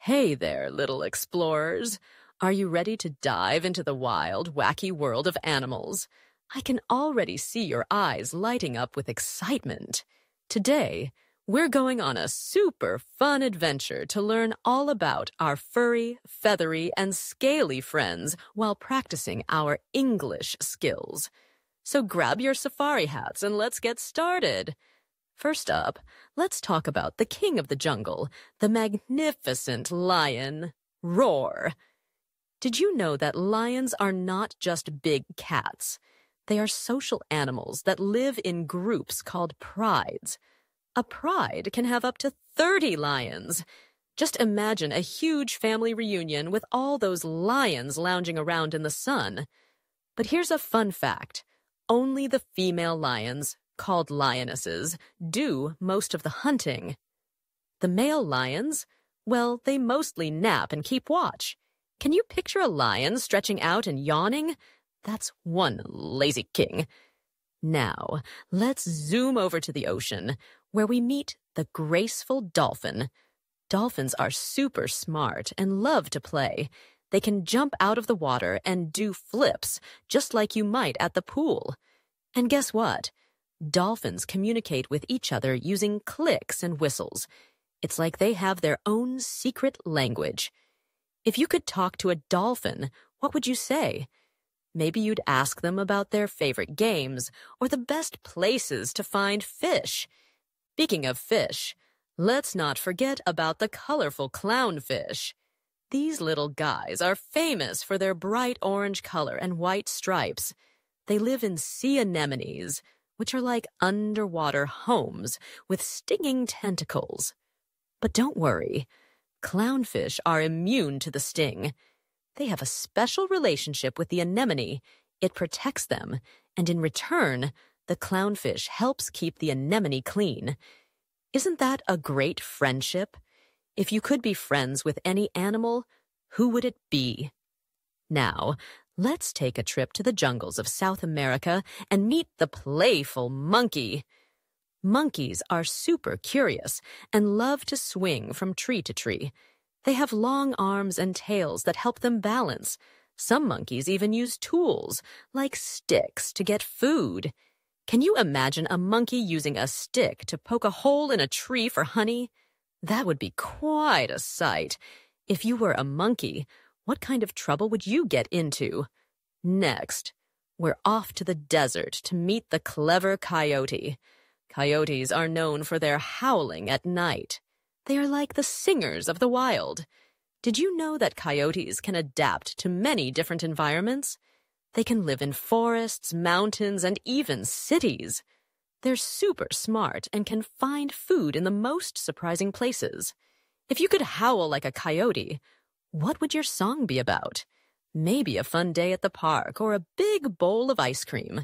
Hey there, little explorers. Are you ready to dive into the wild, wacky world of animals? I can already see your eyes lighting up with excitement. Today, we're going on a super fun adventure to learn all about our furry, feathery, and scaly friends while practicing our English skills. So grab your safari hats and let's get started. First up, let's talk about the king of the jungle, the magnificent lion, Roar. Did you know that lions are not just big cats? They are social animals that live in groups called prides. A pride can have up to 30 lions. Just imagine a huge family reunion with all those lions lounging around in the sun. But here's a fun fact. Only the female lions, called lionesses, do most of the hunting. The male lions, well, they mostly nap and keep watch. Can you picture a lion stretching out and yawning? That's one lazy king. Now, let's zoom over to the ocean, where we meet the graceful dolphin. Dolphins are super smart and love to play. They can jump out of the water and do flips, just like you might at the pool. And guess what? Dolphins communicate with each other using clicks and whistles. It's like they have their own secret language. If you could talk to a dolphin, what would you say? Maybe you'd ask them about their favorite games or the best places to find fish. Speaking of fish, let's not forget about the colorful clownfish. These little guys are famous for their bright orange color and white stripes. They live in sea anemones, which are like underwater homes with stinging tentacles. But don't worry, clownfish are immune to the sting. They have a special relationship with the anemone. It protects them, and in return, the clownfish helps keep the anemone clean. Isn't that a great friendship? If you could be friends with any animal, who would it be? Now, let's take a trip to the jungles of South America and meet the playful monkey. Monkeys are super curious and love to swing from tree to tree. They have long arms and tails that help them balance. Some monkeys even use tools, like sticks, to get food. Can you imagine a monkey using a stick to poke a hole in a tree for honey? That would be quite a sight. If you were a monkey, what kind of trouble would you get into? Next, we're off to the desert to meet the clever coyote. Coyotes are known for their howling at night. They are like the singers of the wild. Did you know that coyotes can adapt to many different environments? They can live in forests, mountains, and even cities. They're super smart and can find food in the most surprising places. If you could howl like a coyote, what would your song be about? Maybe a fun day at the park or a big bowl of ice cream.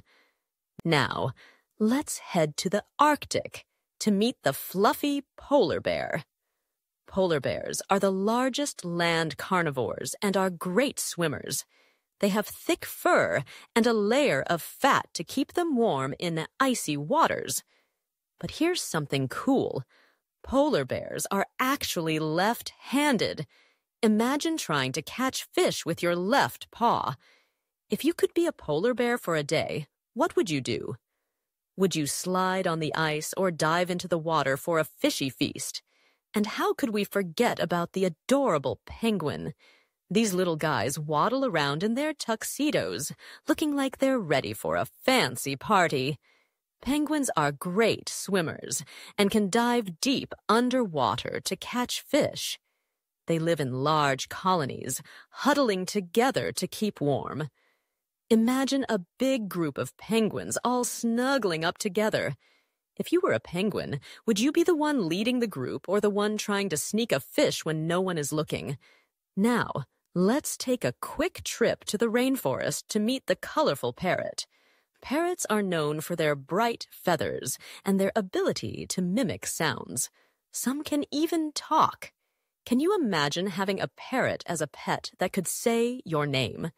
Now, let's head to the Arctic to meet the fluffy polar bear. Polar bears are the largest land carnivores and are great swimmers. They have thick fur and a layer of fat to keep them warm in icy waters. But here's something cool. Polar bears are actually left-handed. Imagine trying to catch fish with your left paw. If you could be a polar bear for a day, what would you do? Would you slide on the ice or dive into the water for a fishy feast? And how could we forget about the adorable penguin? These little guys waddle around in their tuxedos, looking like they're ready for a fancy party. Penguins are great swimmers and can dive deep underwater to catch fish. They live in large colonies, huddling together to keep warm. Imagine a big group of penguins all snuggling up together. If you were a penguin, would you be the one leading the group or the one trying to sneak a fish when no one is looking? Now, let's take a quick trip to the rainforest to meet the colorful parrot. Parrots are known for their bright feathers and their ability to mimic sounds. Some can even talk. Can you imagine having a parrot as a pet that could say your name?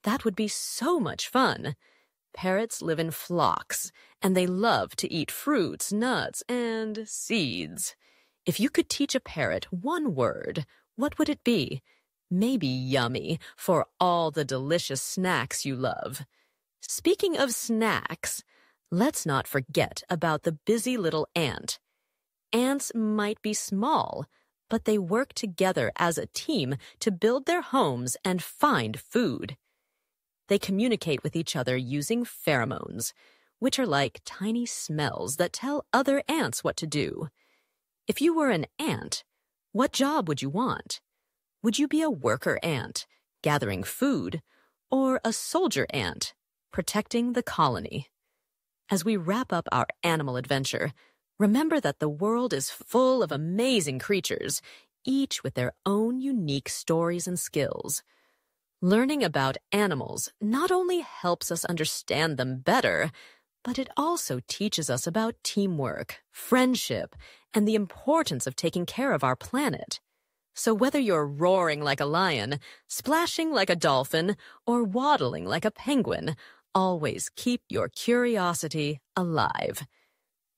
That would be so much fun. Parrots live in flocks, and they love to eat fruits, nuts, and seeds. If you could teach a parrot one word, What would it be? Maybe yummy for all the delicious snacks you love. Speaking of snacks, let's not forget about the busy little ant. Ants might be small, but they work together as a team to build their homes and find food. They communicate with each other using pheromones, which are like tiny smells that tell other ants what to do. If you were an ant, what job would you want? Would you be a worker ant, gathering food, or a soldier ant, protecting the colony? As we wrap up our animal adventure, remember that the world is full of amazing creatures, each with their own unique stories and skills. Learning about animals not only helps us understand them better, but it also teaches us about teamwork, friendship, and the importance of taking care of our planet. So whether you're roaring like a lion, splashing like a dolphin, or waddling like a penguin, always keep your curiosity alive.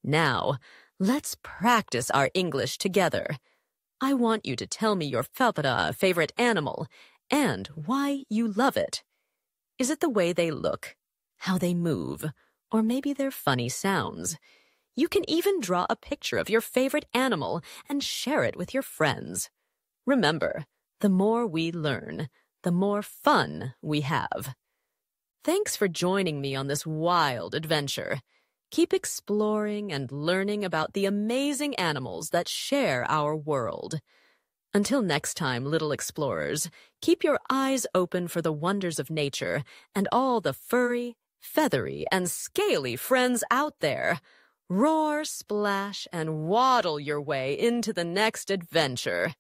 Now, let's practice our English together. I want you to tell me your favorite animal and why you love it. Is it the way they look, how they move, or maybe their funny sounds? You can even draw a picture of your favorite animal and share it with your friends. Remember, the more we learn, the more fun we have. Thanks for joining me on this wild adventure. Keep exploring and learning about the amazing animals that share our world. Until next time, little explorers, keep your eyes open for the wonders of nature and all the furry, feathery, and scaly friends out there. Roar, splash, and waddle your way into the next adventure.